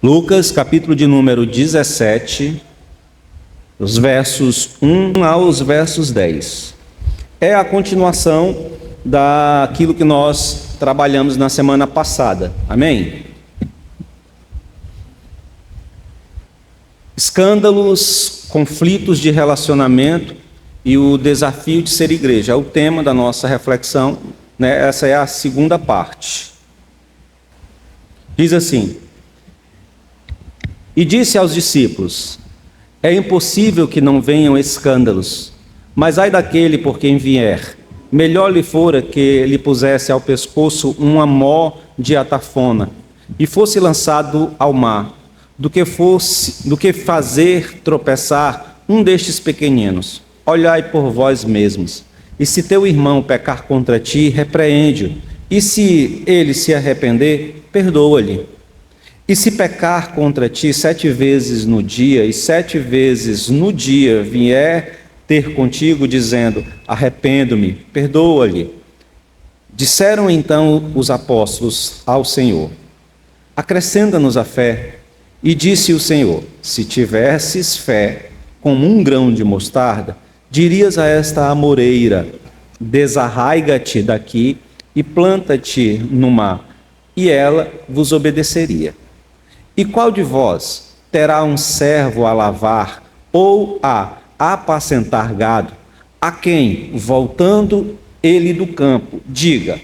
Lucas, capítulo de número 17, os versos 1 aos versos 10. É a continuação daquilo que nós trabalhamos na semana passada. Amém? Escândalos, conflitos de relacionamento e o desafio de ser igreja. É o tema da nossa reflexão, né? Essa é a segunda parte. Diz assim: E disse aos discípulos: É impossível que não venham escândalos, mas ai daquele por quem vier. Melhor lhe fora que lhe pusesse ao pescoço uma mó de atafona e fosse lançado ao mar, do que fazer tropeçar um destes pequeninos. Olhai por vós mesmos. E se teu irmão pecar contra ti, repreende-o, e se ele se arrepender, perdoa-lhe. E se pecar contra ti 7 vezes no dia, e 7 vezes no dia vier ter contigo, dizendo: arrependo-me, perdoa-lhe. Disseram então os apóstolos ao Senhor: acrescenta-nos a fé. E disse o Senhor: se tivesses fé como um grão de mostarda, dirias a esta amoreira: desarraiga-te daqui e planta-te no mar, e ela vos obedeceria. E qual de vós terá um servo a lavar ou a apacentar gado, a quem, voltando ele do campo, diga: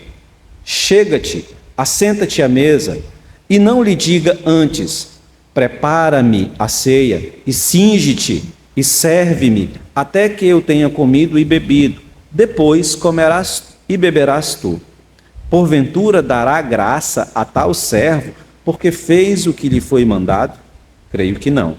chega-te, assenta-te à mesa, e não lhe diga antes: prepara-me a ceia, e cinge-te, e serve-me, até que eu tenha comido e bebido, depois comerás e beberás tu. Porventura dará graça a tal servo, porque fez o que lhe foi mandado? Creio que não.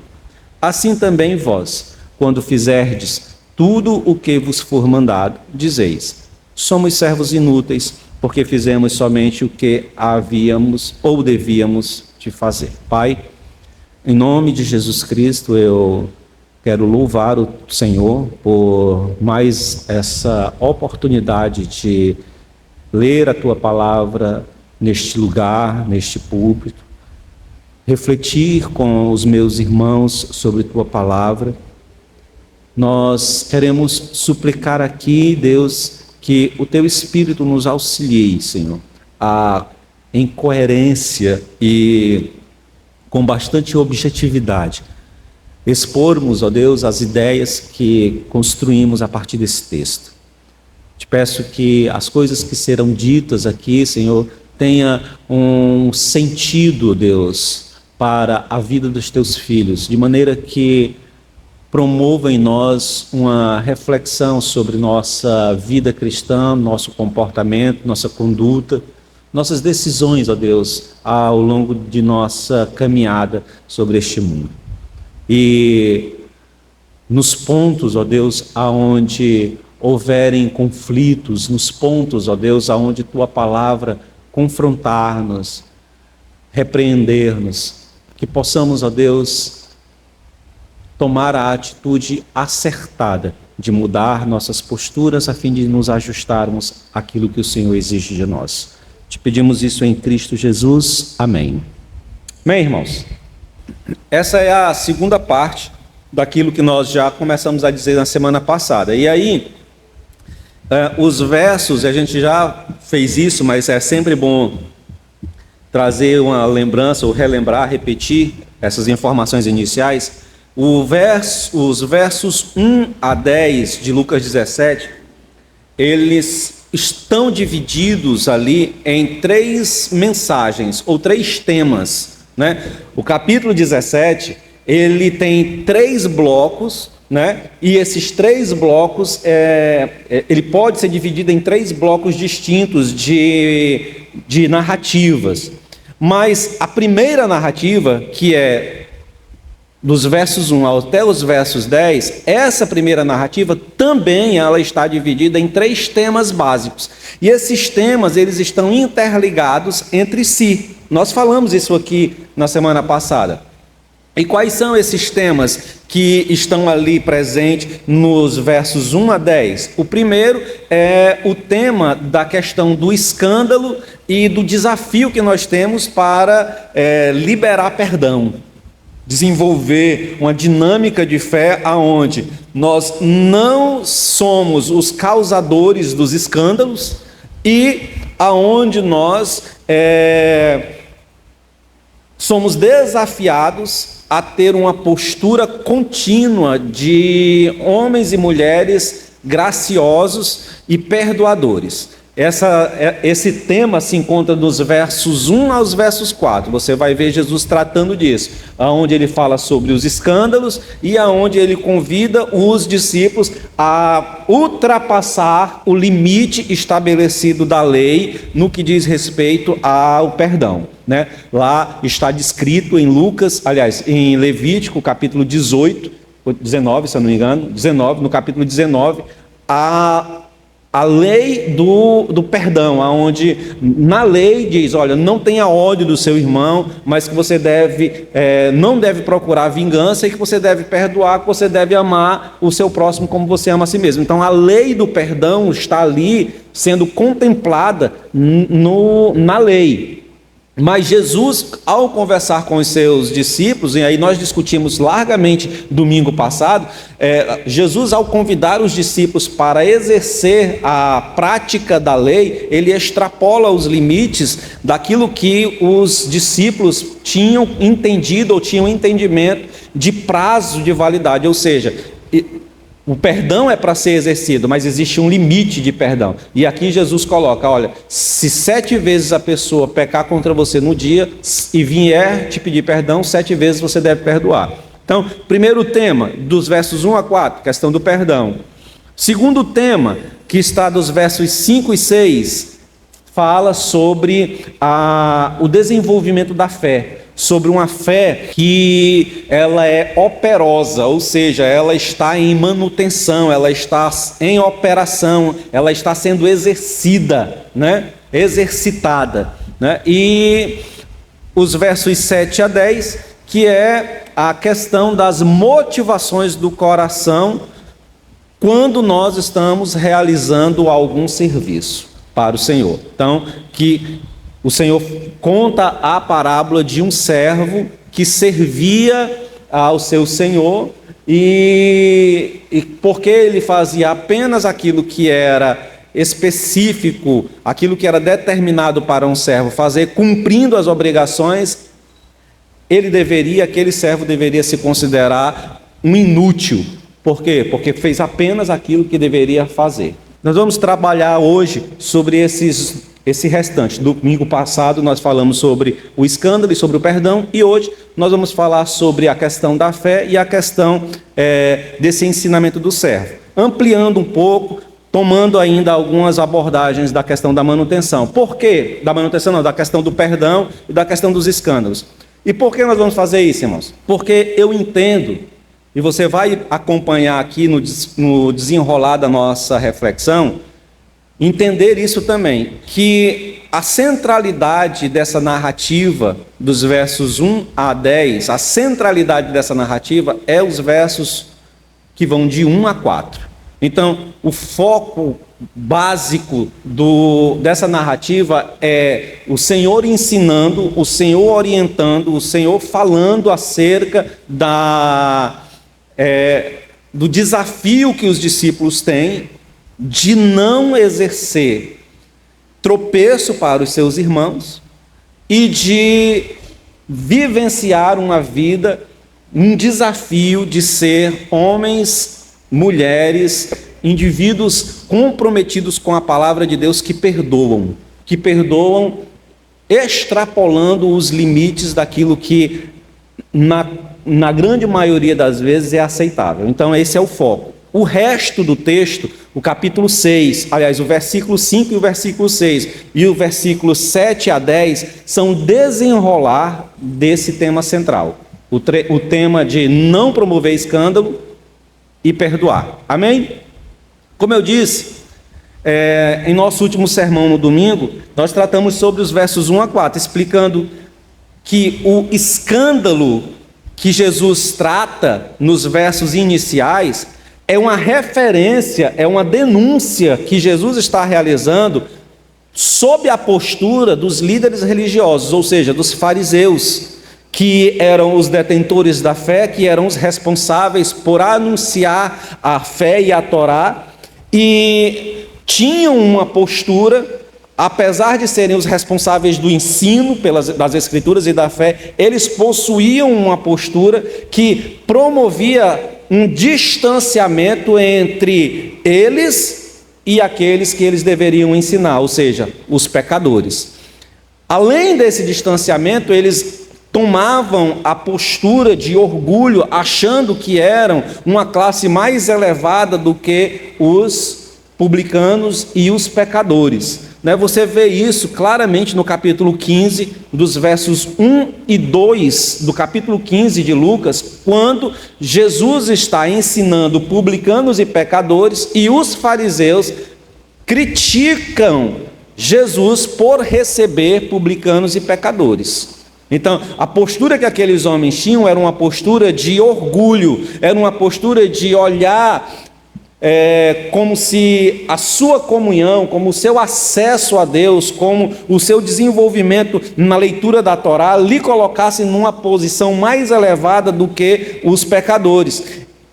Assim também vós, quando fizerdes tudo o que vos for mandado, dizeis: somos servos inúteis, porque fizemos somente o que havíamos ou devíamos de fazer. Pai, em nome de Jesus Cristo, eu quero louvar o Senhor por mais essa oportunidade de ler a Tua palavra neste lugar, neste púlpito, refletir com os meus irmãos sobre Tua palavra. Nós queremos suplicar aqui, Deus, que o Teu Espírito nos auxilie, Senhor, em coerência e com bastante objetividade, expormos, ó Deus, as ideias que construímos a partir desse texto. Te peço que as coisas que serão ditas aqui, Senhor, tenha um sentido, Deus, para a vida dos Teus filhos, de maneira que promova em nós uma reflexão sobre nossa vida cristã, nosso comportamento, nossa conduta, nossas decisões, ó Deus, ao longo de nossa caminhada sobre este mundo. E nos pontos, ó Deus, aonde houverem conflitos, nos pontos, ó Deus, aonde Tua palavra confrontar-nos, repreender-nos, que possamos, ó Deus, tomar a atitude acertada de mudar nossas posturas a fim de nos ajustarmos àquilo que o Senhor exige de nós. Te pedimos isso em Cristo Jesus. Amém. Bem, irmãos, essa é a segunda parte daquilo que nós já começamos a dizer na semana passada. E aí, os versos, a gente já fez isso, mas é sempre bom trazer uma lembrança, ou relembrar, repetir essas informações iniciais. Os versos 1 a 10 de Lucas 17, eles estão divididos ali em 3 mensagens, ou 3 temas, né? O capítulo 17, ele tem 3 blocos, né? E esses 3 blocos, ele pode ser dividido em 3 blocos distintos de narrativas. Mas a primeira narrativa, que é dos versos 1 até os versos 10, essa primeira narrativa também ela está dividida em 3 temas básicos. E esses temas, eles estão interligados entre si. Nós falamos isso aqui na semana passada. E quais são esses temas que estão ali presentes nos versos 1 a 10? O primeiro é o tema da questão do escândalo e do desafio que nós temos para liberar perdão. Desenvolver uma dinâmica de fé aonde nós não somos os causadores dos escândalos e aonde nós somos desafiados a ter uma postura contínua de homens e mulheres graciosos e perdoadores. Esse tema se encontra dos versos 1 aos versos 4. Você vai ver Jesus tratando disso, aonde ele fala sobre os escândalos e aonde ele convida os discípulos a ultrapassar o limite estabelecido da lei no que diz respeito ao perdão. Lá está descrito em em Levítico, capítulo 19, se eu não me engano, no capítulo 19, a lei do perdão, onde na lei diz, olha, não tenha ódio do seu irmão, mas que você não deve procurar vingança e que você deve perdoar, que você deve amar o seu próximo como você ama a si mesmo. Então a lei do perdão está ali sendo contemplada na lei. Mas Jesus, ao conversar com os seus discípulos, e aí nós discutimos largamente domingo passado, Jesus, ao convidar os discípulos para exercer a prática da lei, ele extrapola os limites daquilo que os discípulos tinham entendido ou tinham entendimento de prazo de validade, ou seja, o perdão é para ser exercido, mas existe um limite de perdão. E aqui Jesus coloca, olha, se 7 vezes a pessoa pecar contra você no dia e vier te pedir perdão, 7 vezes você deve perdoar. Então, primeiro tema, dos versos 1 a 4, questão do perdão. Segundo tema, que está dos versos 5 e 6, fala sobre o desenvolvimento da fé. Sobre uma fé que ela é operosa, ou seja, ela está em manutenção, ela está em operação, ela está sendo exercitada. E os versos 7 a 10, que é a questão das motivações do coração quando nós estamos realizando algum serviço para o Senhor. Então, que o Senhor conta a parábola de um servo que servia ao seu senhor e porque ele fazia apenas aquilo que era específico, aquilo que era determinado para um servo fazer, cumprindo as obrigações, aquele servo deveria se considerar um inútil. Por quê? Porque fez apenas aquilo que deveria fazer. Nós vamos trabalhar hoje sobre esse restante. Domingo passado nós falamos sobre o escândalo e sobre o perdão, e hoje nós vamos falar sobre a questão da fé e a questão desse ensinamento do servo, ampliando um pouco, tomando ainda algumas abordagens da questão da manutenção. Por quê? Da manutenção não, da questão do perdão e da questão dos escândalos. E por que nós vamos fazer isso, irmãos? Porque eu entendo, e você vai acompanhar aqui no desenrolar da nossa reflexão, entender isso também, que a centralidade dessa narrativa, dos versos 1 a 10, a centralidade dessa narrativa é os versos que vão de 1 a 4. Então, o foco básico dessa narrativa é o Senhor ensinando, o Senhor orientando, o Senhor falando acerca do desafio que os discípulos têm de não exercer tropeço para os seus irmãos e de vivenciar uma vida, um desafio de ser homens, mulheres, indivíduos comprometidos com a palavra de Deus que perdoam extrapolando os limites daquilo que na grande maioria das vezes é aceitável. Então esse é o foco. O resto do texto, o capítulo 6, aliás, o versículo 5 e o versículo 6 e o versículo 7 a 10 são desenrolar desse tema central. O tema de não promover escândalo e perdoar. Amém? Como eu disse, em nosso último sermão no domingo, nós tratamos sobre os versos 1 a 4, explicando que o escândalo que Jesus trata nos versos iniciais é uma referência, é uma denúncia que Jesus está realizando sob a postura dos líderes religiosos, ou seja, dos fariseus, que eram os detentores da fé, que eram os responsáveis por anunciar a fé e a Torá, e tinham uma postura, apesar de serem os responsáveis do ensino das Escrituras e da fé, eles possuíam uma postura que promovia um distanciamento entre eles e aqueles que eles deveriam ensinar, ou seja, os pecadores. Além desse distanciamento, eles tomavam a postura de orgulho, achando que eram uma classe mais elevada do que os publicanos e os pecadores. Você vê isso claramente no capítulo 15, dos versos 1 e 2 do capítulo 15 de Lucas, quando Jesus está ensinando publicanos e pecadores e os fariseus criticam Jesus por receber publicanos e pecadores. Então, a postura que aqueles homens tinham era uma postura de orgulho, era uma postura de olhar como se a sua comunhão, como o seu acesso a Deus, como o seu desenvolvimento na leitura da Torá lhe colocasse numa posição mais elevada do que os pecadores.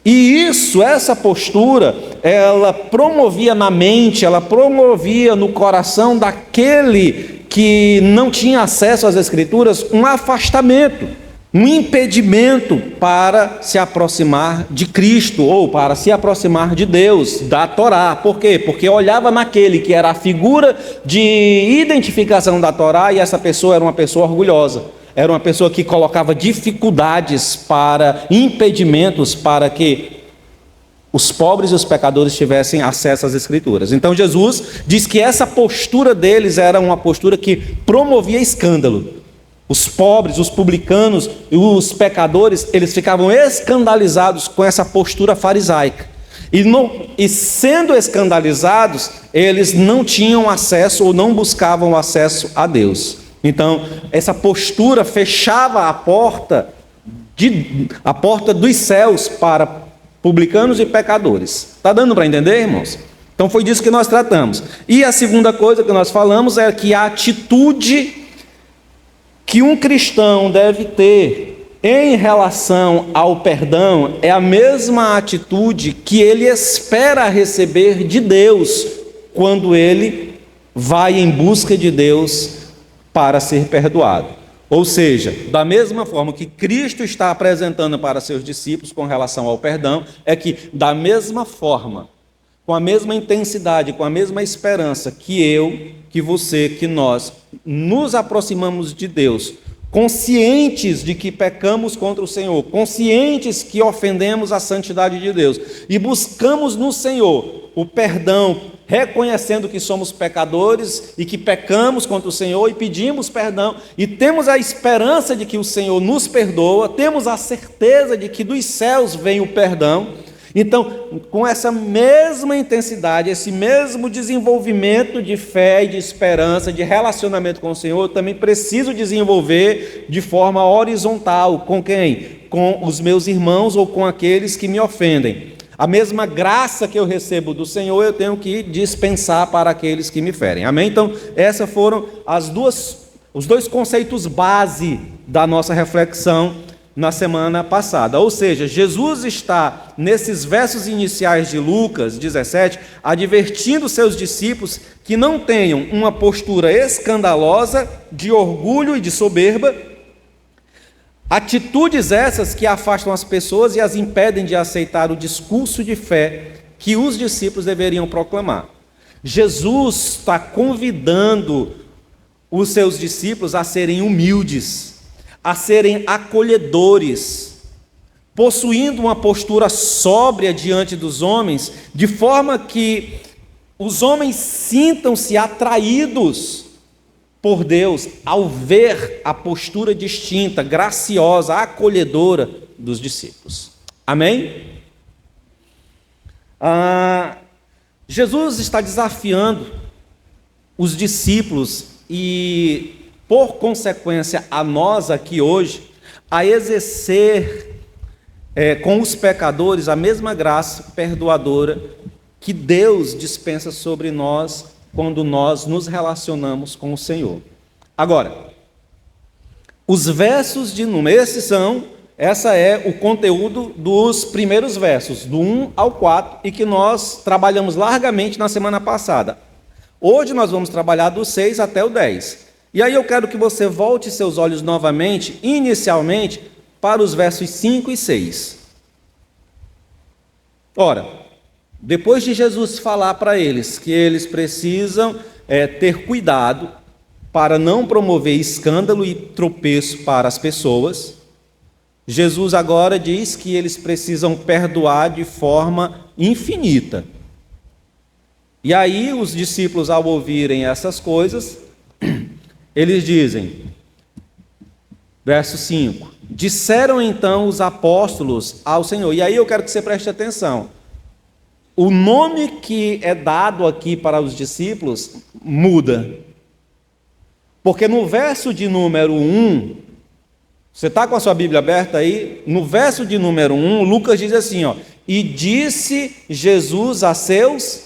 E essa postura, ela promovia na mente, ela promovia no coração daquele que não tinha acesso às Escrituras um afastamento, um impedimento para se aproximar de Cristo ou para se aproximar de Deus, da Torá. Por quê? Porque olhava naquele que era a figura de identificação da Torá e essa pessoa era uma pessoa orgulhosa. Era uma pessoa que colocava dificuldades impedimentos para que os pobres e os pecadores tivessem acesso às Escrituras. Então Jesus diz que essa postura deles era uma postura que promovia escândalo. Os pobres, os publicanos e os pecadores, eles ficavam escandalizados com essa postura farisaica. E sendo escandalizados, eles não tinham acesso ou não buscavam acesso a Deus. Então, essa postura fechava a porta dos céus para publicanos e pecadores. Está dando para entender, irmãos? Então foi disso que nós tratamos. E a segunda coisa que nós falamos é que a atitude que um cristão deve ter em relação ao perdão é a mesma atitude que ele espera receber de Deus quando ele vai em busca de Deus para ser perdoado. Ou seja, da mesma forma que Cristo está apresentando para seus discípulos com relação ao perdão, é que da mesma forma, com a mesma intensidade, com a mesma esperança que eu, que você, que nós nos aproximamos de Deus, conscientes de que pecamos contra o Senhor, conscientes que ofendemos a santidade de Deus, e buscamos no Senhor o perdão, reconhecendo que somos pecadores e que pecamos contra o Senhor e pedimos perdão, e temos a esperança de que o Senhor nos perdoa, temos a certeza de que dos céus vem o perdão. Então, com essa mesma intensidade, esse mesmo desenvolvimento de fé e de esperança, de relacionamento com o Senhor, eu também preciso desenvolver de forma horizontal. Com quem? Com os meus irmãos ou com aqueles que me ofendem. A mesma graça que eu recebo do Senhor, eu tenho que dispensar para aqueles que me ferem. Amém? Então, essas foram os dois conceitos base da nossa reflexão na semana passada. Ou seja, Jesus está, nesses versos iniciais de Lucas 17, advertindo seus discípulos que não tenham uma postura escandalosa, de orgulho e de soberba, atitudes essas que afastam as pessoas e as impedem de aceitar o discurso de fé que os discípulos deveriam proclamar. Jesus está convidando os seus discípulos a serem humildes, a serem acolhedores, possuindo uma postura sóbria diante dos homens, de forma que os homens sintam-se atraídos por Deus ao ver a postura distinta, graciosa, acolhedora dos discípulos. Amém? Jesus está desafiando os discípulos e, por consequência, a nós aqui hoje, a exercer com os pecadores a mesma graça perdoadora que Deus dispensa sobre nós quando nós nos relacionamos com o Senhor. Agora, os versos de número, essa é o conteúdo dos primeiros versos, do 1 ao 4, e que nós trabalhamos largamente na semana passada. Hoje nós vamos trabalhar do 6 até o 10. E aí eu quero que você volte seus olhos novamente, inicialmente, para os versos 5 e 6. Ora, depois de Jesus falar para eles que eles precisam ter cuidado para não promover escândalo e tropeço para as pessoas, Jesus agora diz que eles precisam perdoar de forma infinita. E aí os discípulos, ao ouvirem essas coisas, eles dizem, verso 5, disseram então os apóstolos ao Senhor. E aí eu quero que você preste atenção. O nome que é dado aqui para os discípulos muda. Porque no verso de número 1, você está com a sua Bíblia aberta aí? No verso de número 1, Lucas diz assim, e disse Jesus a seus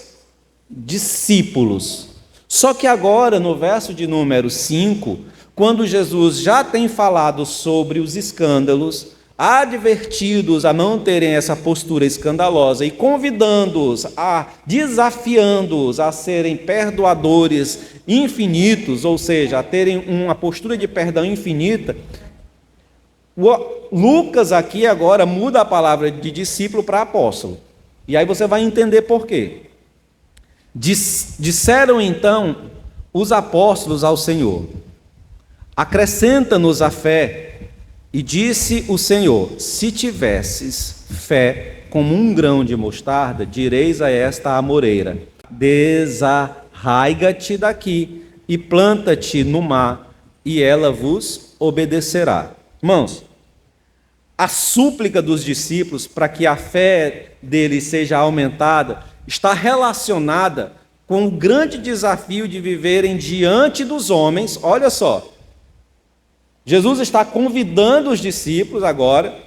discípulos. Só que agora, no verso de número 5, quando Jesus já tem falado sobre os escândalos, advertidos a não terem essa postura escandalosa e convidando-os, desafiando-os a serem perdoadores infinitos, ou seja, a terem uma postura de perdão infinita, Lucas aqui agora muda a palavra de discípulo para apóstolo. E aí você vai entender por quê. Disseram então os apóstolos ao Senhor, acrescenta-nos a fé. E disse o Senhor, se tivesses fé como um grão de mostarda, direis a esta amoreira, desarraiga-te daqui e planta-te no mar, e ela vos obedecerá. Irmãos, a súplica dos discípulos para que a fé deles seja aumentada está relacionada com o grande desafio de viverem diante dos homens. Olha só, Jesus está convidando os discípulos agora,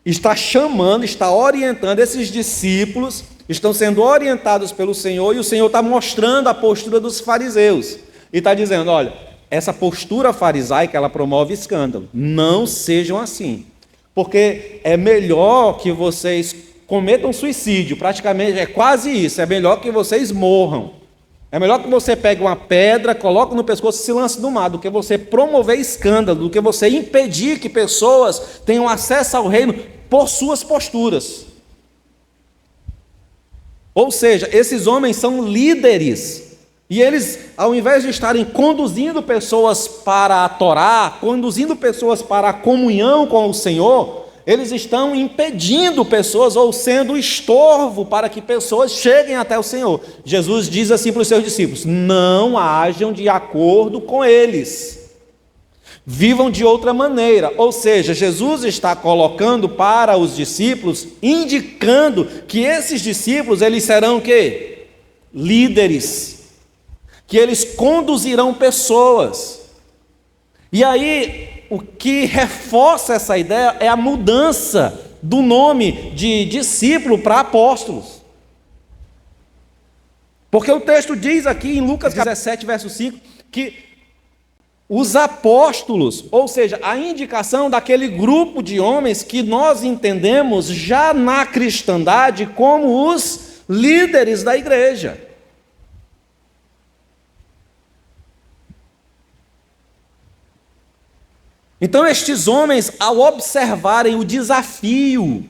está chamando, está orientando, esses discípulos estão sendo orientados pelo Senhor, e o Senhor está mostrando a postura dos fariseus, e está dizendo, olha, essa postura farisaica, ela promove escândalo, não sejam assim, porque é melhor que vocês cometam suicídio, praticamente é quase isso, é melhor que vocês morram. É melhor que você pegue uma pedra, coloque no pescoço e se lance no mar, do que você promover escândalo, do que você impedir que pessoas tenham acesso ao reino por suas posturas. Ou seja, esses homens são líderes, e eles, ao invés de estarem conduzindo pessoas para a Torá, conduzindo pessoas para a comunhão com o Senhor, eles estão impedindo pessoas ou sendo estorvo para que pessoas cheguem até o Senhor. Jesus diz assim para os seus discípulos, não hajam de acordo com eles, vivam de outra maneira. Ou seja, Jesus está colocando para os discípulos, indicando que esses discípulos, eles serão o quê? Líderes, que eles conduzirão pessoas. E aí, o que reforça essa ideia é a mudança do nome de discípulo para apóstolos. Porque o texto diz aqui em Lucas 17, verso 5, que os apóstolos, ou seja, a indicação daquele grupo de homens que nós entendemos já na cristandade como os líderes da igreja. Então estes homens, ao observarem o desafio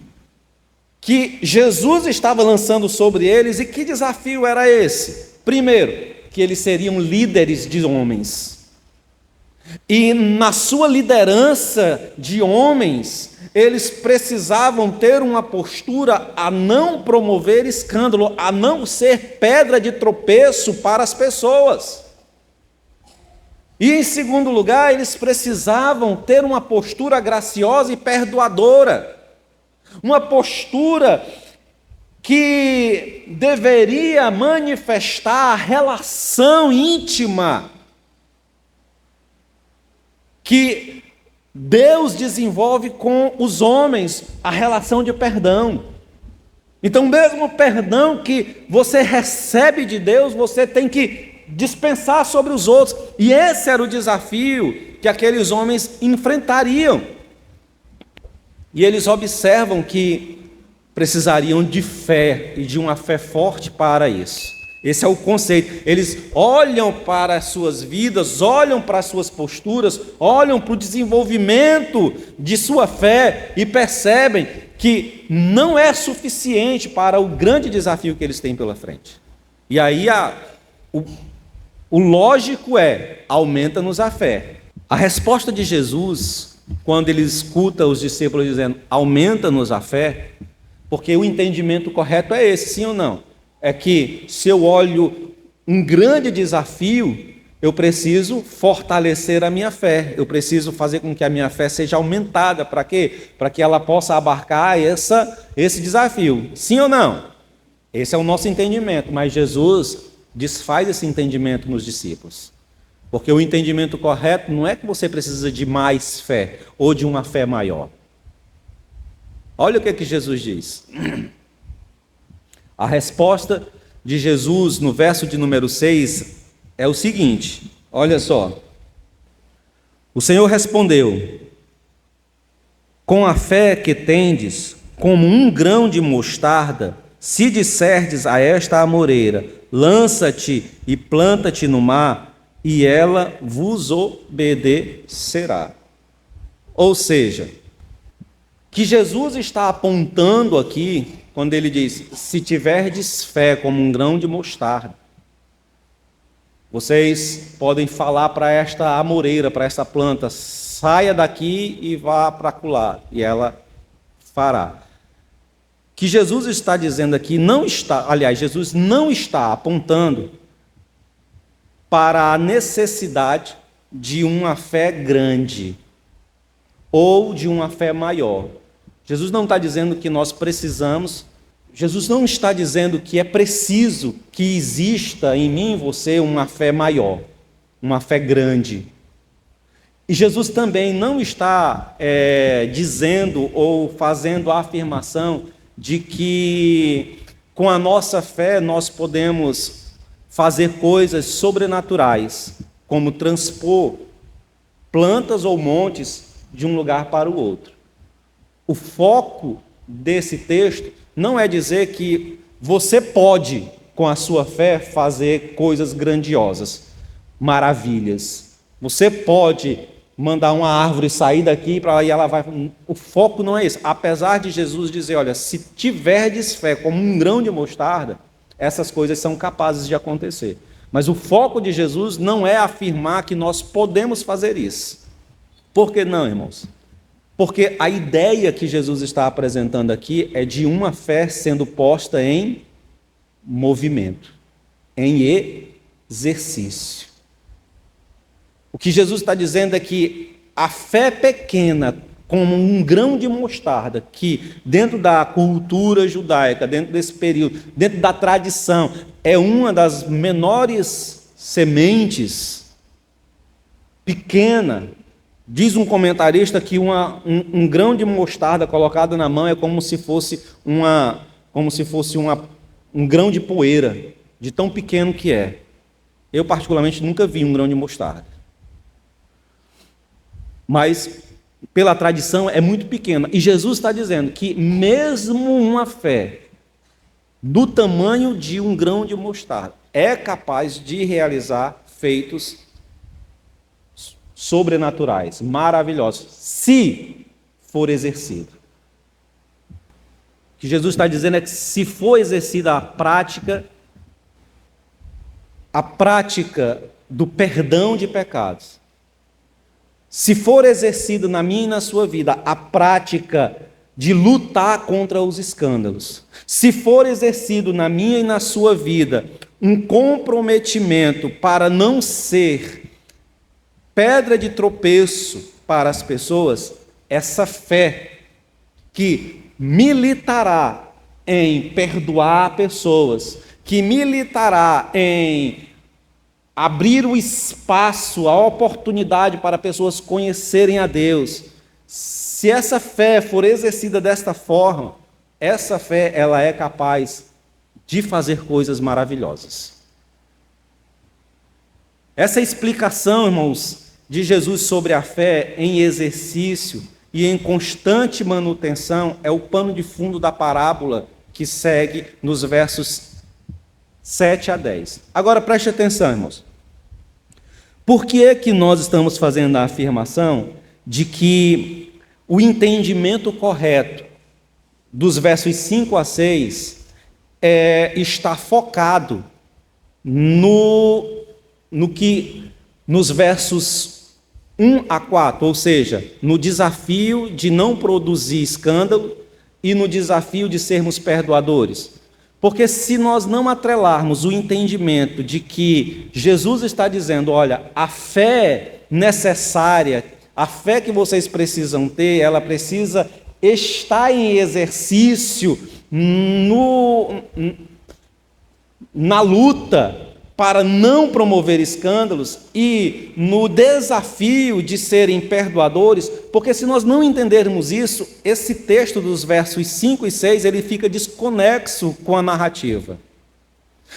que Jesus estava lançando sobre eles, e que desafio era esse? Primeiro, que eles seriam líderes de homens. E na sua liderança de homens, eles precisavam ter uma postura a não promover escândalo, a não ser pedra de tropeço para as pessoas. E em segundo lugar, eles precisavam ter uma postura graciosa e perdoadora. Uma postura que deveria manifestar a relação íntima que Deus desenvolve com os homens a relação de perdão. Então, mesmo o perdão que você recebe de Deus, você tem que dispensar sobre os outros. E esse era o desafio que aqueles homens enfrentariam. E eles observam que precisariam de fé e de uma fé forte para isso. Esse é o conceito. Eles olham para as suas vidas, olham para as suas posturas, olham para o desenvolvimento de sua fé e percebem que não é suficiente para o grande desafio que eles têm pela frente. E aí o lógico é: aumenta-nos a fé. A resposta de Jesus, quando ele escuta os discípulos dizendo aumenta-nos a fé, porque o entendimento correto é esse, sim ou não? É que se eu olho um grande desafio, eu preciso fortalecer a minha fé, eu preciso fazer com que a minha fé seja aumentada. Para quê? Para que ela possa abarcar esse desafio. Sim ou não? Esse é o nosso entendimento, mas Jesus desfaz esse entendimento nos discípulos. Porque o entendimento correto não é que você precisa de mais fé ou de uma fé maior. Olha o que Jesus diz. A resposta de Jesus no verso de número 6 é o seguinte, olha só. O Senhor respondeu: com a fé que tendes, como um grão de mostarda, se disserdes a esta amoreira, lança-te e planta-te no mar, e ela vos obedecerá. Ou seja, que Jesus está apontando aqui, quando ele diz, se tiverdes fé como um grão de mostarda, vocês podem falar para esta amoreira, para esta planta, saia daqui e vá para acolá, e ela fará. Que Jesus está dizendo aqui, Jesus não está apontando para a necessidade de uma fé grande ou de uma fé maior. Jesus não está dizendo que nós precisamos, Jesus não está dizendo que é preciso que exista em mim e você uma fé maior, uma fé grande. E Jesus também não está dizendo ou fazendo a afirmação de que com a nossa fé nós podemos fazer coisas sobrenaturais, como transpor plantas ou montes de um lugar para o outro. O foco desse texto não é dizer que você pode, com a sua fé, fazer coisas grandiosas, maravilhas. Você pode mandar uma árvore sair daqui para aí ela vai. O foco não é esse. Apesar de Jesus dizer, olha, se tiverdes fé como um grão de mostarda, essas coisas são capazes de acontecer. Mas o foco de Jesus não é afirmar que nós podemos fazer isso. Por que não, irmãos? Porque a ideia que Jesus está apresentando aqui é de uma fé sendo posta em movimento, em exercício. O que Jesus está dizendo é que a fé pequena, como um grão de mostarda, que dentro da cultura judaica, dentro desse período, dentro da tradição, é uma das menores sementes, pequena. Diz um comentarista que um grão de mostarda colocado na mão é como se fosse um grão de poeira, de tão pequeno que é. Eu, particularmente, nunca vi um grão de mostarda. Mas, pela tradição, é muito pequena. E Jesus está dizendo que mesmo uma fé do tamanho de um grão de mostarda é capaz de realizar feitos sobrenaturais, maravilhosos, se for exercido. O que Jesus está dizendo é que se for exercida a prática do perdão de pecados, se for exercido na minha e na sua vida a prática de lutar contra os escândalos, se for exercido na minha e na sua vida um comprometimento para não ser pedra de tropeço para as pessoas, essa fé que militará em perdoar pessoas, que militará em abrir o espaço, a oportunidade para pessoas conhecerem a Deus, se essa fé for exercida desta forma, essa fé ela é capaz de fazer coisas maravilhosas. Essa explicação, irmãos, de Jesus sobre a fé em exercício e em constante manutenção é o pano de fundo da parábola que segue nos versos 7 a 10. Agora preste atenção, irmãos. Por que é que nós estamos fazendo a afirmação de que o entendimento correto dos versos 5 a 6 está focado nos versos 1 a 4, ou seja, no desafio de não produzir escândalo e no desafio de sermos perdoadores? Porque se nós não atrelarmos o entendimento de que Jesus está dizendo, olha, a fé necessária, a fé que vocês precisam ter, ela precisa estar em exercício na luta para não promover escândalos e no desafio de serem perdoadores, porque se nós não entendermos isso, esse texto dos versos 5 e 6, ele fica desconexo com a narrativa.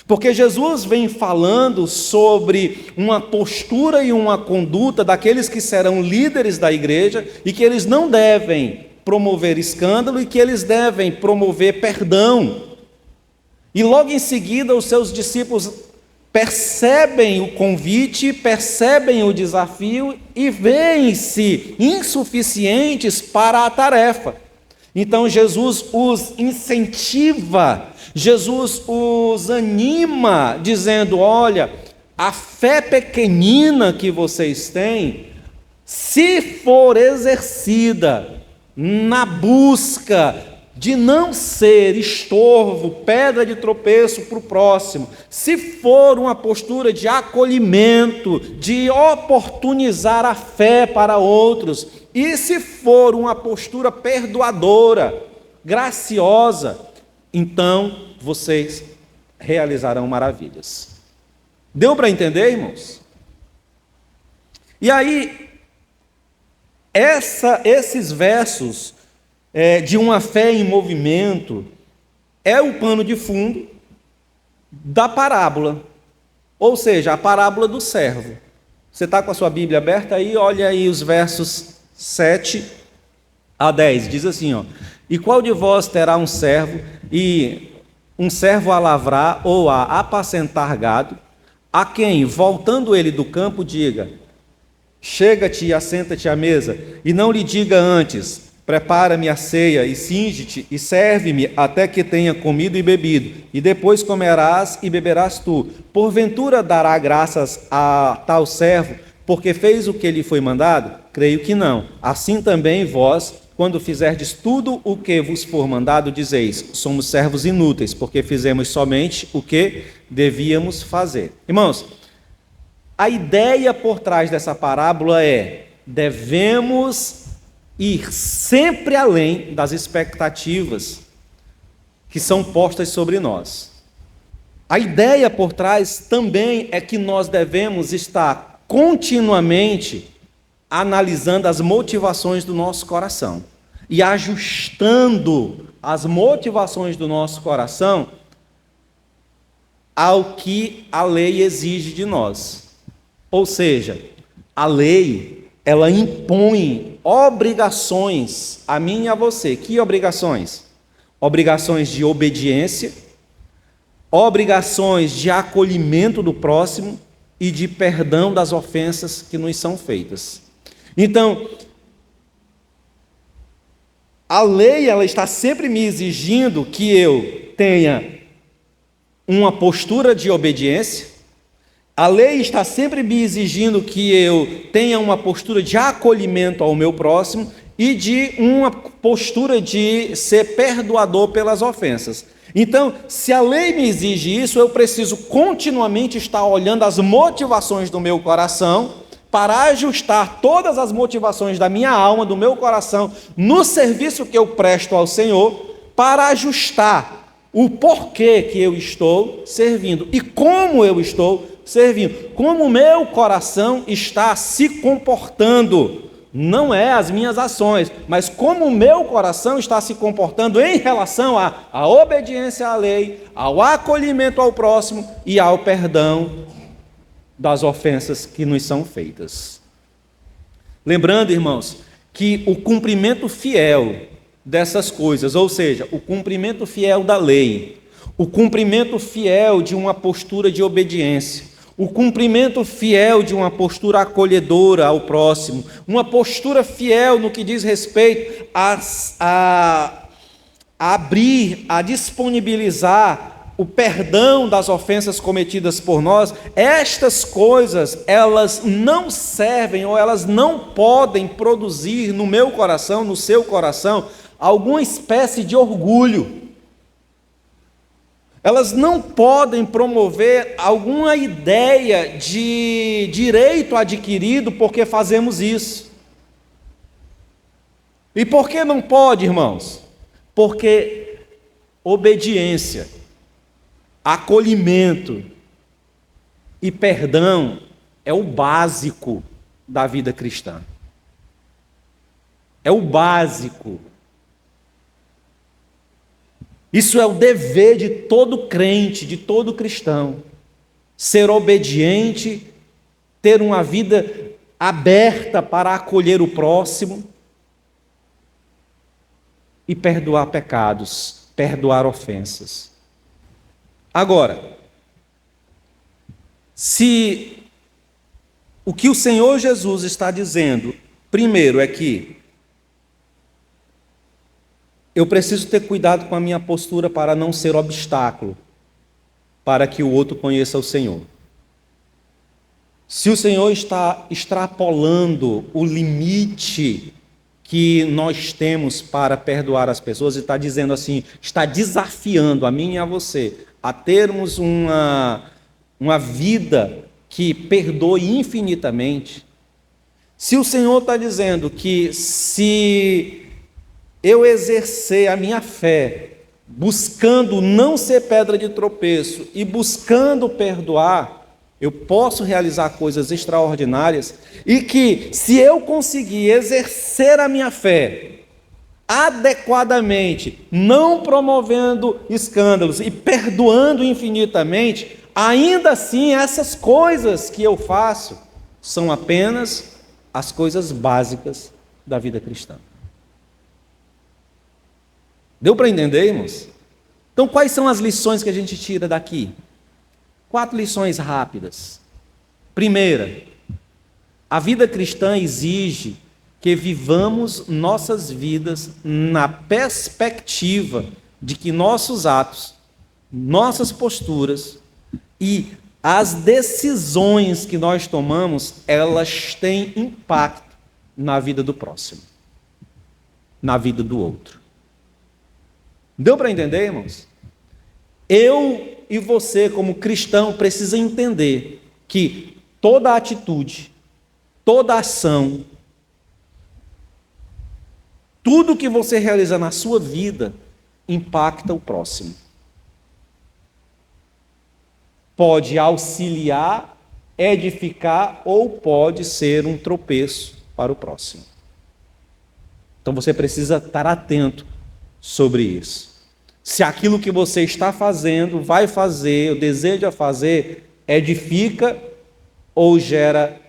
Porque Jesus vem falando sobre uma postura e uma conduta daqueles que serão líderes da igreja e que eles não devem promover escândalo e que eles devem promover perdão. E logo em seguida os seus discípulos percebem o convite, percebem o desafio e veem-se insuficientes para a tarefa. Então Jesus os incentiva, Jesus os anima, dizendo, olha, a fé pequenina que vocês têm, se for exercida na busca de não ser estorvo, pedra de tropeço para o próximo, se for uma postura de acolhimento, de oportunizar a fé para outros, e se for uma postura perdoadora, graciosa, então vocês realizarão maravilhas. Deu para entender, irmãos? E aí, esses versos de uma fé em movimento é o pano de fundo da parábola, ou seja, a parábola do servo. Você está com a sua Bíblia aberta aí? Olha aí os versos 7 a 10, diz assim, ó: e qual de vós terá um servo, e um servo a lavrar ou a apacentar gado, a quem, voltando ele do campo, diga, chega-te e assenta-te à mesa, e não lhe diga antes, prepara-me a ceia e cinge-te e serve-me até que tenha comido e bebido, e depois comerás e beberás tu. Porventura dará graças a tal servo, porque fez o que lhe foi mandado? Creio que não. Assim também vós, quando fizerdes tudo o que vos for mandado, dizeis, somos servos inúteis, porque fizemos somente o que devíamos fazer. Irmãos, a ideia por trás dessa parábola é, devemos ir sempre além das expectativas que são postas sobre nós. A ideia por trás também é que nós devemos estar continuamente analisando as motivações do nosso coração e ajustando as motivações do nosso coração ao que a lei exige de nós. Ou seja, a lei, ela impõe obrigações a mim e a você. Que obrigações? Obrigações de obediência, obrigações de acolhimento do próximo e de perdão das ofensas que nos são feitas. Então, a lei, ela está sempre me exigindo que eu tenha uma postura de obediência. A lei está sempre me exigindo que eu tenha uma postura de acolhimento ao meu próximo e de uma postura de ser perdoador pelas ofensas. Então, se a lei me exige isso, eu preciso continuamente estar olhando as motivações do meu coração para ajustar todas as motivações da minha alma, do meu coração, no serviço que eu presto ao Senhor, para ajustar o porquê que eu estou servindo e como eu estou servindo. Como o meu coração está se comportando, não é as minhas ações, mas como o meu coração está se comportando em relação à obediência à lei, ao acolhimento ao próximo e ao perdão das ofensas que nos são feitas. Lembrando, irmãos, que o cumprimento fiel dessas coisas, ou seja, o cumprimento fiel da lei, o cumprimento fiel de uma postura de obediência, o cumprimento fiel de uma postura acolhedora ao próximo, uma postura fiel no que diz respeito a abrir, a disponibilizar o perdão das ofensas cometidas por nós, estas coisas, elas não servem ou elas não podem produzir no meu coração, no seu coração, alguma espécie de orgulho. Elas não podem promover alguma ideia de direito adquirido porque fazemos isso. E por que não pode, irmãos? Porque obediência, acolhimento e perdão é o básico da vida cristã. É o básico. Isso é o dever de todo crente, de todo cristão. Ser obediente, ter uma vida aberta para acolher o próximo e perdoar pecados, perdoar ofensas. Agora, se o que o Senhor Jesus está dizendo, primeiro é que eu preciso ter cuidado com a minha postura para não ser obstáculo para que o outro conheça o Senhor. Se o Senhor está extrapolando o limite que nós temos para perdoar as pessoas, e está dizendo assim, está desafiando a mim e a você a termos uma vida que perdoe infinitamente. Se o Senhor está dizendo que se eu exercer a minha fé, buscando não ser pedra de tropeço e buscando perdoar, eu posso realizar coisas extraordinárias, e que se eu conseguir exercer a minha fé adequadamente, não promovendo escândalos e perdoando infinitamente, ainda assim essas coisas que eu faço são apenas as coisas básicas da vida cristã. Deu para entender, irmãos? Então, quais são as lições que a gente tira daqui? 4 lições rápidas. Primeira, a vida cristã exige que vivamos nossas vidas na perspectiva de que nossos atos, nossas posturas e as decisões que nós tomamos, elas têm impacto na vida do próximo, na vida do outro. Deu para entender, irmãos? Eu e você, como cristão, precisa entender que toda atitude, toda ação, tudo que você realiza na sua vida impacta o próximo. Pode auxiliar, edificar ou pode ser um tropeço para o próximo. Então você precisa estar atento sobre isso. Se aquilo que você está fazendo, vai fazer, ou deseja fazer, edifica ou gera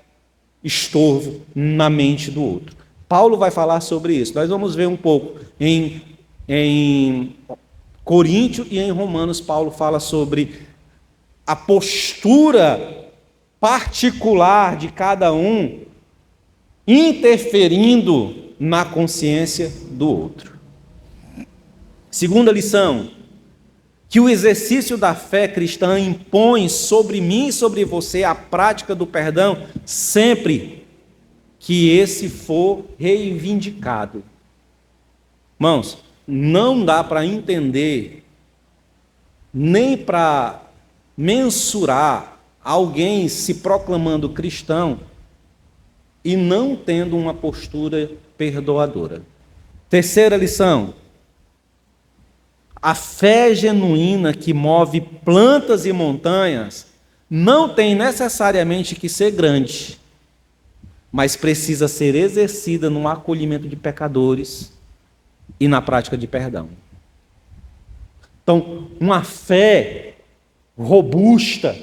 estorvo na mente do outro. Paulo vai falar sobre isso. Nós vamos ver um pouco em Coríntios e em Romanos. Paulo fala sobre a postura particular de cada um interferindo na consciência do outro. Segunda lição, que o exercício da fé cristã impõe sobre mim e sobre você a prática do perdão sempre que esse for reivindicado. Irmãos, não dá para entender, nem para mensurar alguém se proclamando cristão e não tendo uma postura perdoadora. Terceira lição, a fé genuína que move plantas e montanhas não tem necessariamente que ser grande, mas precisa ser exercida no acolhimento de pecadores e na prática de perdão. Então, uma fé robusta,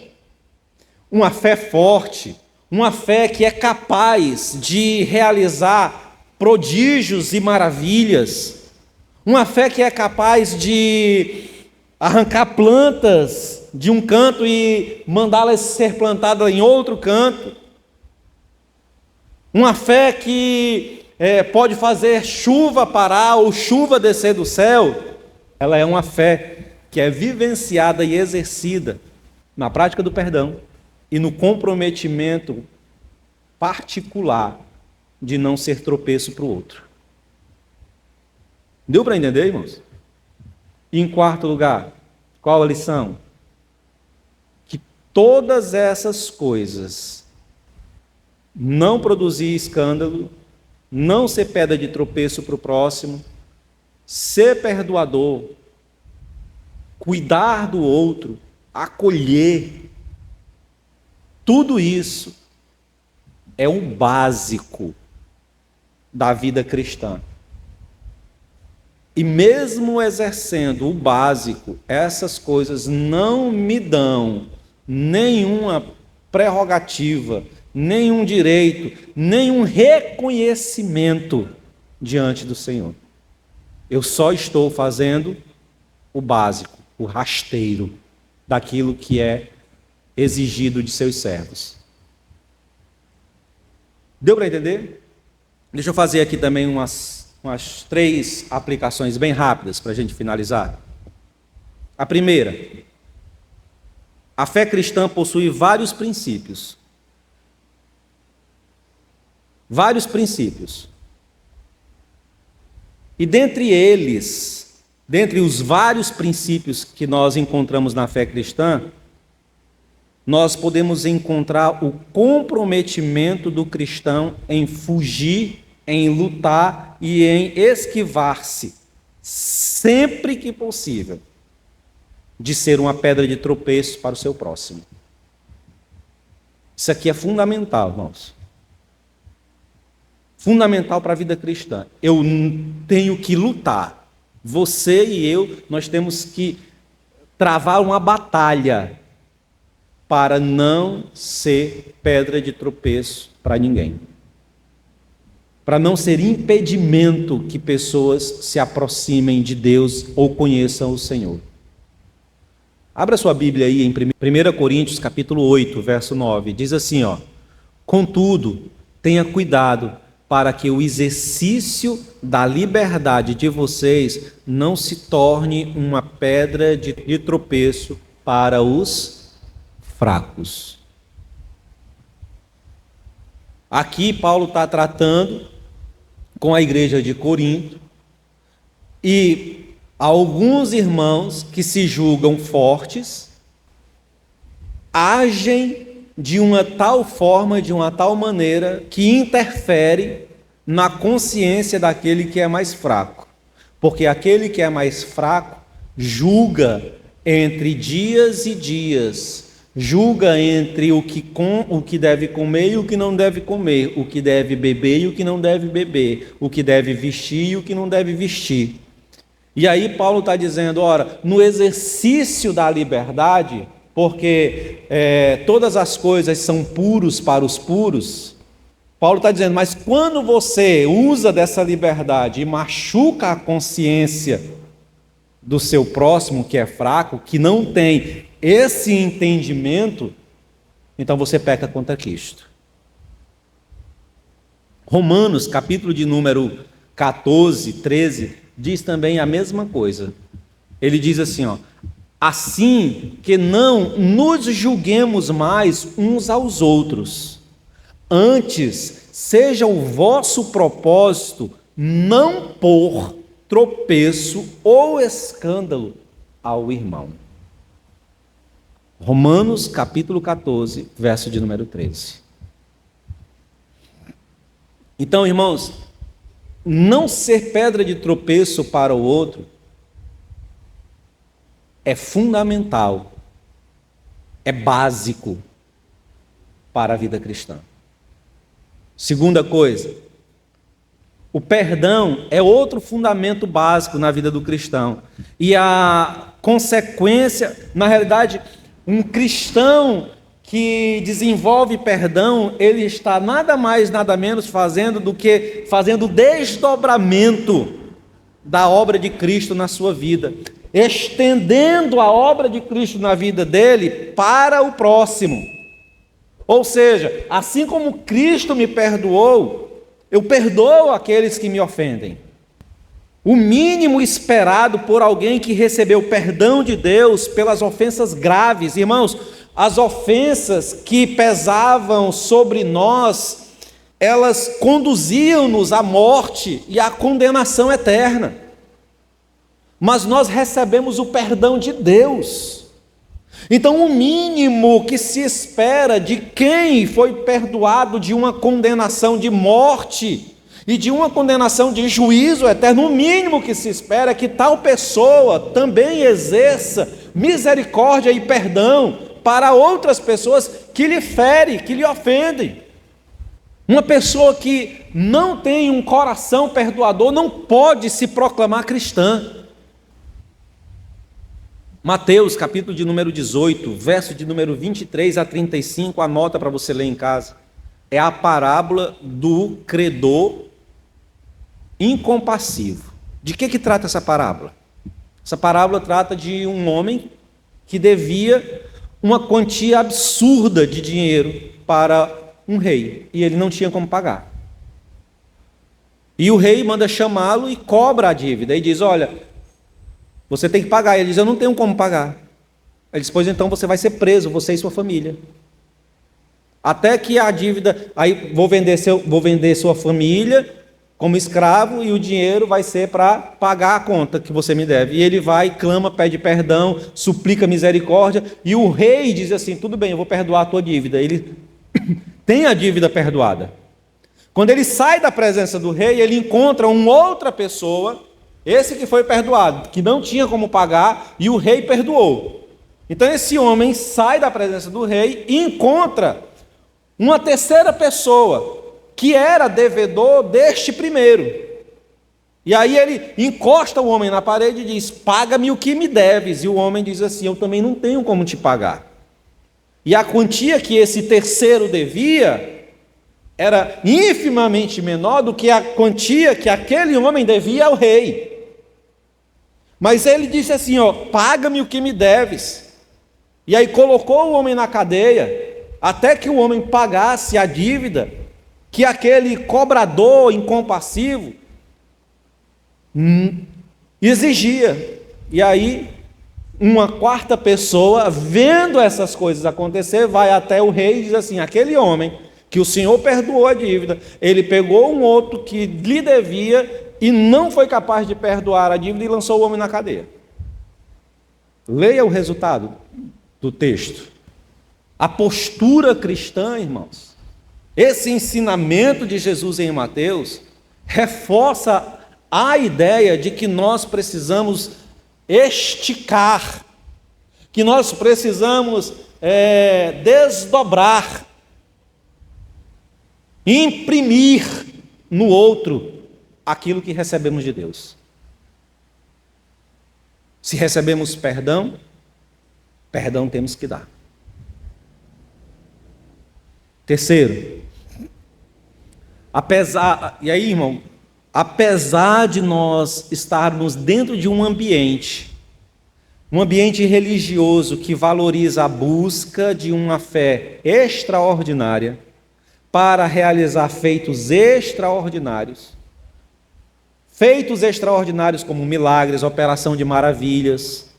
uma fé forte, uma fé que é capaz de realizar prodígios e maravilhas, uma fé que é capaz de arrancar plantas de um canto e mandá-las ser plantadas em outro canto, uma fé que pode fazer chuva parar ou chuva descer do céu. Ela é uma fé que é vivenciada e exercida na prática do perdão e no comprometimento particular de não ser tropeço para o outro. Deu para entender, irmãos? E em quarto lugar, qual a lição? Que todas essas coisas, não produzir escândalo, não ser pedra de tropeço para o próximo, ser perdoador, cuidar do outro, acolher, tudo isso é o básico da vida cristã. E mesmo exercendo o básico, essas coisas não me dão nenhuma prerrogativa, nenhum direito, nenhum reconhecimento diante do Senhor. Eu só estou fazendo o básico, o rasteiro daquilo que é exigido de seus servos. Deu para entender? Deixa eu fazer aqui também umas 3 aplicações bem rápidas para a gente finalizar. A primeira, a fé cristã possui vários princípios. Vários princípios. E dentre eles, dentre os vários princípios que nós encontramos na fé cristã, nós podemos encontrar o comprometimento do cristão em fugir, em lutar e em esquivar-se, sempre que possível, de ser uma pedra de tropeço para o seu próximo. Isso aqui é fundamental, irmãos. Fundamental para a vida cristã. Eu tenho que lutar. Você e eu, nós temos que travar uma batalha para não ser pedra de tropeço para ninguém. Para não ser impedimento que pessoas se aproximem de Deus ou conheçam o Senhor. Abra sua Bíblia aí em 1 Coríntios capítulo 8, verso 9. Diz assim, contudo, tenha cuidado para que o exercício da liberdade de vocês não se torne uma pedra de tropeço para os fracos. Aqui Paulo está tratando com a igreja de Corinto e alguns irmãos que se julgam fortes agem de uma tal forma, de uma tal maneira que interfere na consciência daquele que é mais fraco. Porque aquele que é mais fraco julga entre dias e dias, julga entre o que deve comer e o que não deve comer, o que deve beber e o que não deve beber, o que deve vestir e o que não deve vestir. E aí Paulo está dizendo, ora, no exercício da liberdade, porque todas as coisas são puros para os puros, Paulo está dizendo, mas quando você usa dessa liberdade e machuca a consciência do seu próximo que é fraco, que não tem esse entendimento, então você peca contra Cristo. Romanos, capítulo de número 14, 13, diz também a mesma coisa. Ele diz assim, assim que não nos julguemos mais uns aos outros, antes seja o vosso propósito não pôr tropeço ou escândalo ao irmão. Romanos capítulo 14, verso de número 13. Então, irmãos, não ser pedra de tropeço para o outro é fundamental é básico para a vida cristã. Segunda coisa, o perdão é outro fundamento básico na vida do cristão. E a consequência, na realidade, um cristão que desenvolve perdão, ele está nada mais, nada menos fazendo do que fazendo o desdobramento da obra de Cristo na sua vida, estendendo a obra de Cristo na vida dele para o próximo. Ou seja, assim como Cristo me perdoou, eu perdoo aqueles que me ofendem. O mínimo esperado por alguém que recebeu perdão de Deus pelas ofensas graves, irmãos, as ofensas que pesavam sobre nós, elas conduziam-nos à morte e à condenação eterna. Mas nós recebemos o perdão de Deus. Então, o mínimo que se espera de quem foi perdoado de uma condenação de morte e de uma condenação de juízo eterno, o mínimo que se espera é que tal pessoa também exerça misericórdia e perdão para outras pessoas que lhe ferem, que lhe ofendem. Uma pessoa que não tem um coração perdoador não pode se proclamar cristã. Mateus, capítulo de número 18, verso de número 23 a 35, anota para você ler em casa. É a parábola do credor incompassivo. De que trata essa parábola? Essa parábola trata de um homem que devia uma quantia absurda de dinheiro para um rei, e ele não tinha como pagar. E o rei manda chamá-lo e cobra a dívida, e diz: olha, você tem que pagar. Ele diz: eu não tenho como pagar. Ele diz: pois então você vai ser preso, você e sua família. Até que a dívida, aí vou vender sua família como escravo, e o dinheiro vai ser para pagar a conta que você me deve. E ele vai, clama, pede perdão, suplica misericórdia, e o rei diz assim: tudo bem, eu vou perdoar a tua dívida. Ele tem a dívida perdoada. Quando ele sai da presença do rei, ele encontra uma outra pessoa, esse que foi perdoado, que não tinha como pagar, e o rei perdoou. Então esse homem sai da presença do rei e encontra uma terceira pessoa, que era devedor deste primeiro. E aí ele encosta o homem na parede e diz: paga-me o que me deves. E o homem diz assim: eu também não tenho como te pagar. E a quantia que esse terceiro devia era infimamente menor do que a quantia que aquele homem devia ao rei. Mas ele disse assim: ó, paga-me o que me deves. E aí colocou o homem na cadeia, até que o homem pagasse a dívida que aquele cobrador incompassivo exigia. E aí, uma quarta pessoa, vendo essas coisas acontecer, vai até o rei e diz assim: aquele homem que o Senhor perdoou a dívida, ele pegou um outro que lhe devia e não foi capaz de perdoar a dívida e lançou o homem na cadeia. Leia o resultado do texto. A postura cristã, irmãos, esse ensinamento de Jesus em Mateus reforça a ideia de que nós precisamos esticar, que nós precisamos desdobrar, imprimir no outro aquilo que recebemos de Deus. Se recebemos perdão, perdão temos que dar. Terceiro, e aí, irmão, apesar de nós estarmos dentro de um ambiente religioso que valoriza a busca de uma fé extraordinária para realizar feitos extraordinários como milagres, operação de maravilhas.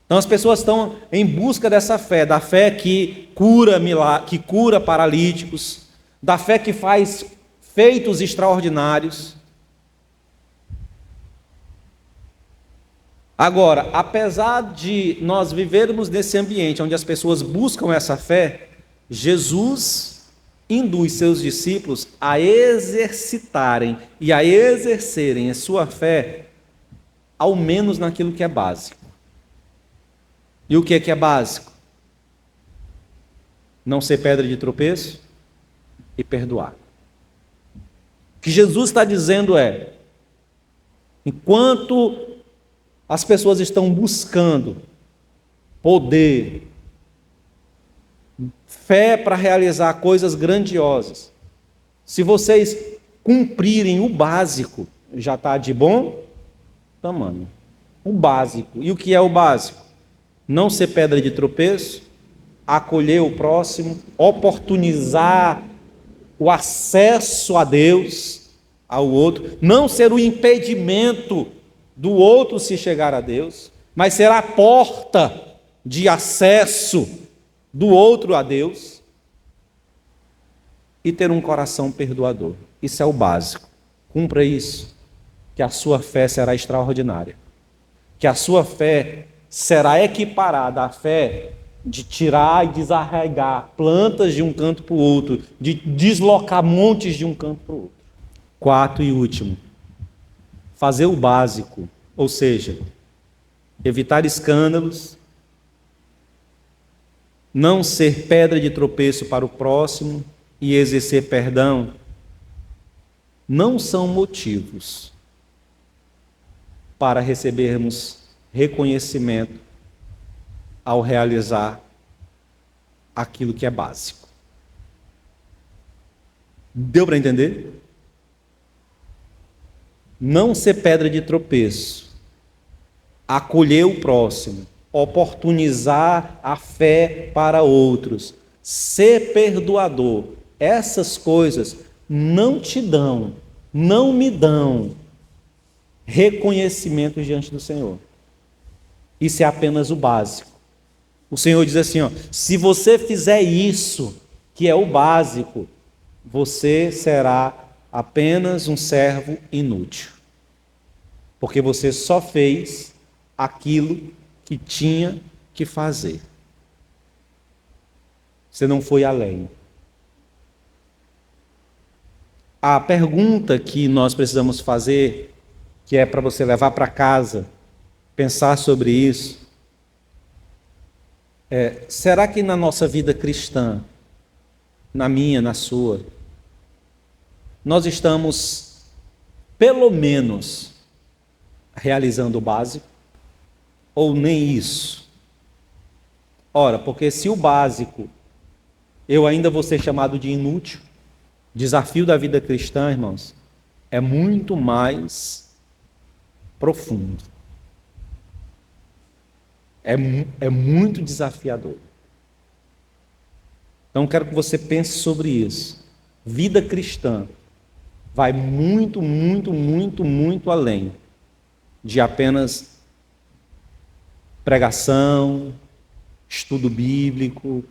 Então as pessoas estão em busca dessa fé, da fé que cura paralíticos, da fé que faz feitos extraordinários. Agora, apesar de nós vivermos nesse ambiente onde as pessoas buscam essa fé, Jesus induz seus discípulos a exercitarem e a exercerem a sua fé, ao menos naquilo que é básico. E o que é básico? não ser pedra de tropeço e perdoar. O que Jesus está dizendo é, enquanto as pessoas estão buscando poder, fé para realizar coisas grandiosas, se vocês cumprirem o básico, já está de bom tamanho. O básico. E o que é o básico? Não ser pedra de tropeço, acolher o próximo, oportunizar o acesso a Deus, ao outro, não ser o impedimento do outro se chegar a Deus, mas ser a porta de acesso do outro a Deus, e ter um coração perdoador. Isso é o básico. Cumpra isso, que a sua fé será extraordinária. Que a sua fé será equiparada à fé de tirar e desarraigar plantas de um canto para o outro, de deslocar montes de um canto para o outro. 4 e último, fazer o básico, ou seja, evitar escândalos, não ser pedra de tropeço para o próximo e exercer perdão, não são motivos para recebermos reconhecimento ao realizar aquilo que é básico. Deu para entender? Não ser pedra de tropeço, acolher o próximo, oportunizar a fé para outros, ser perdoador, essas coisas não te dão, não me dão reconhecimento diante do Senhor. Isso é apenas o básico. O Senhor diz assim, se você fizer isso, que é o básico, você será apenas um servo inútil. Porque você só fez aquilo que tinha que fazer. Você não foi além. A pergunta que nós precisamos fazer, que é para você levar para casa, pensar sobre isso, será que na nossa vida cristã, na minha, na sua, nós estamos, pelo menos, realizando o básico? Ou nem isso? Ora, porque se o básico, eu ainda vou ser chamado de inútil, desafio da vida cristã, irmãos, é muito mais profundo. É muito desafiador. Então, quero que você pense sobre isso. Vida cristã vai muito, muito, muito, muito além de apenas pregação, estudo bíblico,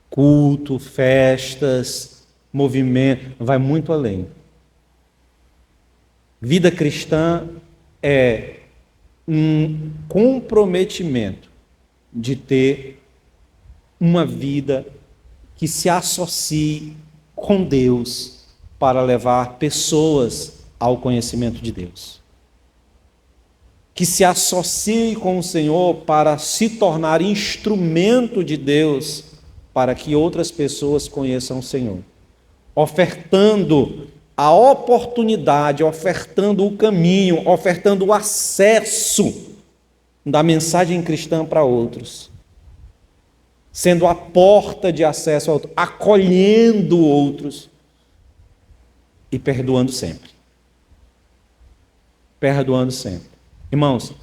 culto, festas, movimento, vai muito além. Vida cristã é um comprometimento de ter uma vida que se associe com Deus para levar pessoas ao conhecimento de Deus. Que se associe com o Senhor para se tornar instrumento de Deus para que outras pessoas conheçam o Senhor. Ofertando a oportunidade, ofertando o caminho, ofertando o acesso da mensagem cristã para outros. Sendo a porta de acesso a outros, acolhendo outros e perdoando sempre. Perdoando sempre. Irmãos,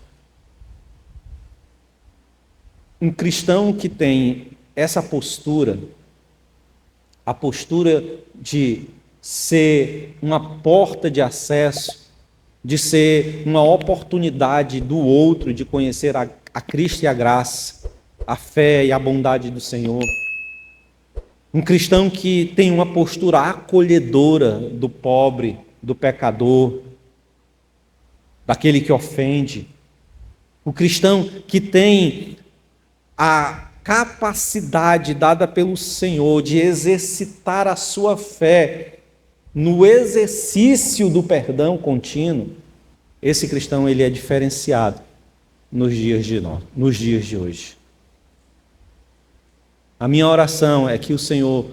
um cristão que tem essa postura, a postura de ser uma porta de acesso, de ser uma oportunidade do outro de conhecer a Cristo e a graça, a fé e a bondade do Senhor. Um cristão que tem uma postura acolhedora do pobre, do pecador, daquele que ofende. O cristão que tem a capacidade dada pelo Senhor de exercitar a sua fé no exercício do perdão contínuo, esse cristão ele é diferenciado nos dias de hoje. A minha oração é que o Senhor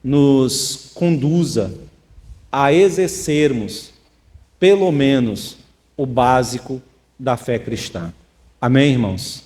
nos conduza a exercermos, pelo menos, o básico da fé cristã. Amém, irmãos?